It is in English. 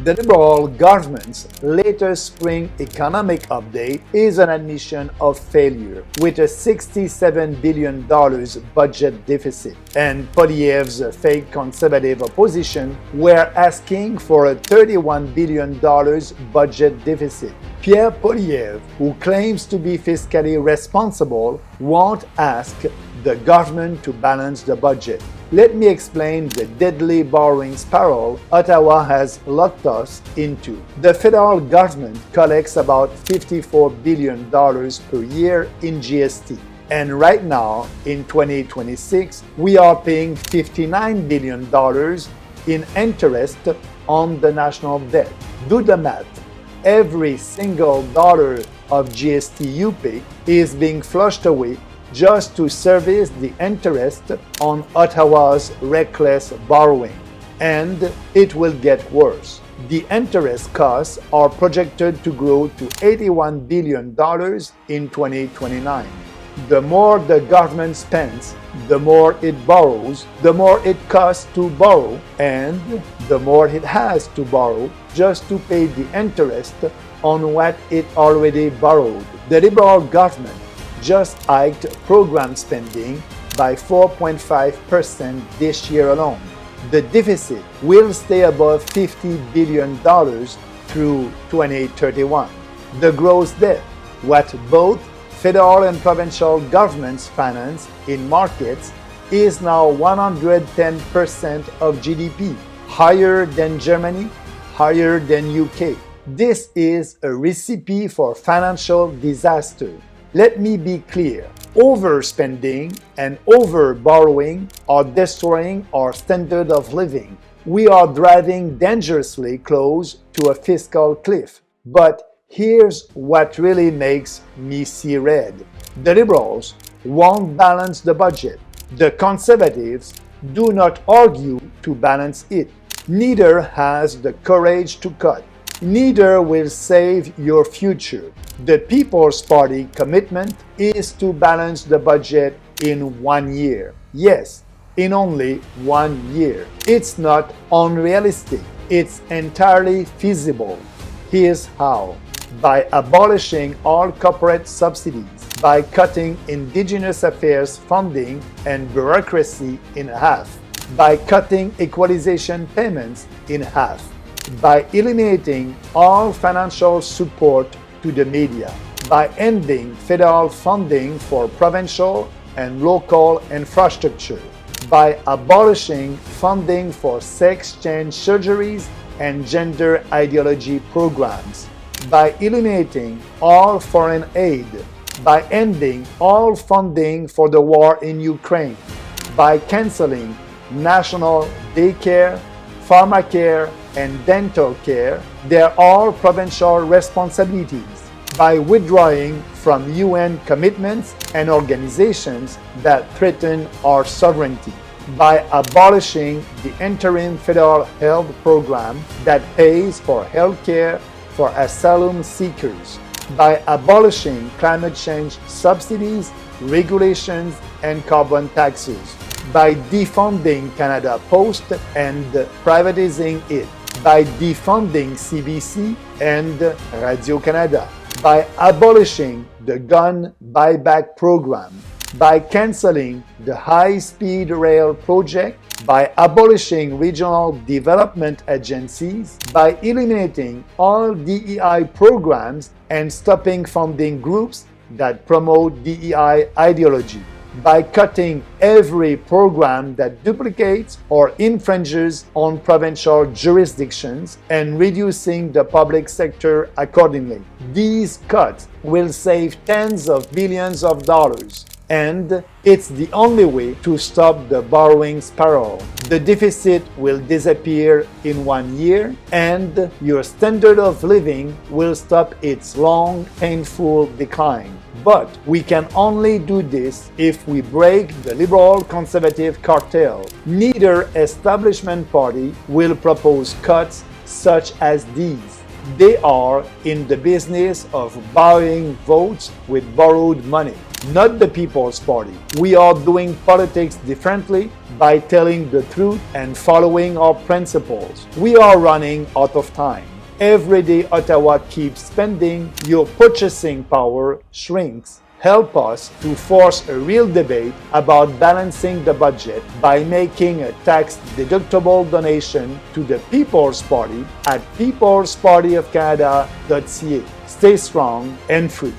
The Liberal government's latest spring economic update is an admission of failure, with a $67 billion budget deficit, and Poilievre's fake conservative opposition were asking for a $31 billion budget deficit. Pierre Poilievre, who claims to be fiscally responsible, won't ask the government to balance the budget. Let me explain the deadly borrowing spiral Ottawa has locked us into. The federal government collects about $54 billion per year in GST. And right now, in 2026, we are paying $59 billion in interest on the national debt. Do the math. Every single dollar of GST you pay is being flushed away just to service the interest on Ottawa's reckless borrowing. And it will get worse. The interest costs are projected to grow to $81 billion in 2029. The more the government spends, the more it borrows, the more it costs to borrow, and the more it has to borrow just to pay the interest on what it already borrowed. The Liberal government just hiked program spending by 4.5% this year alone. The deficit will stay above $50 billion through 2031. The gross debt, what both federal and provincial governments finance in markets, is now 110% of GDP, higher than Germany, higher than UK. This is a recipe for financial disaster. Let me be clear. Overspending and over-borrowing are destroying our standard of living. We are driving dangerously close to a fiscal cliff. But here's what really makes me see red. The Liberals won't balance the budget. The Conservatives do not argue to balance it. Neither has the courage to cut. Neither will save your future. The People's Party commitment is to balance the budget in 1 year. Yes, in only 1 year. It's not unrealistic. It's entirely feasible. Here's how. By abolishing all corporate subsidies, by cutting Indigenous affairs funding and bureaucracy in half, by cutting equalization payments in half, by eliminating all financial support to the media, by ending federal funding for provincial and local infrastructure, by abolishing funding for sex change surgeries and gender ideology programs, by eliminating all foreign aid, by ending all funding for the war in Ukraine, by canceling national daycare, pharmacare, and dental care. They're all provincial responsibilities. By withdrawing from UN commitments and organizations that threaten our sovereignty, by abolishing the interim federal health program that pays for health care for asylum seekers, by abolishing climate change subsidies, regulations, and carbon taxes, by defunding Canada Post and privatizing it, by defunding CBC and Radio-Canada, by abolishing the gun buyback program, by canceling the high-speed rail project, by abolishing regional development agencies, by eliminating all DEI programs and stopping funding groups that promote DEI ideology, by cutting every program that duplicates or infringes on provincial jurisdictions and reducing the public sector accordingly. These cuts will save tens of billions of dollars. And it's the only way to stop the borrowing spiral. The deficit will disappear in 1 year, and your standard of living will stop its long, painful decline. But we can only do this if we break the liberal-conservative cartel. Neither establishment party will propose cuts such as these. They are in the business of buying votes with borrowed money. not the People's Party. We are doing politics differently by telling the truth and following our principles. We are running out of time. Every day Ottawa keeps spending, your purchasing power shrinks. Help us to force a real debate about balancing the budget by making a tax-deductible donation to the People's Party at peoplespartyofcanada.ca. Stay strong and free.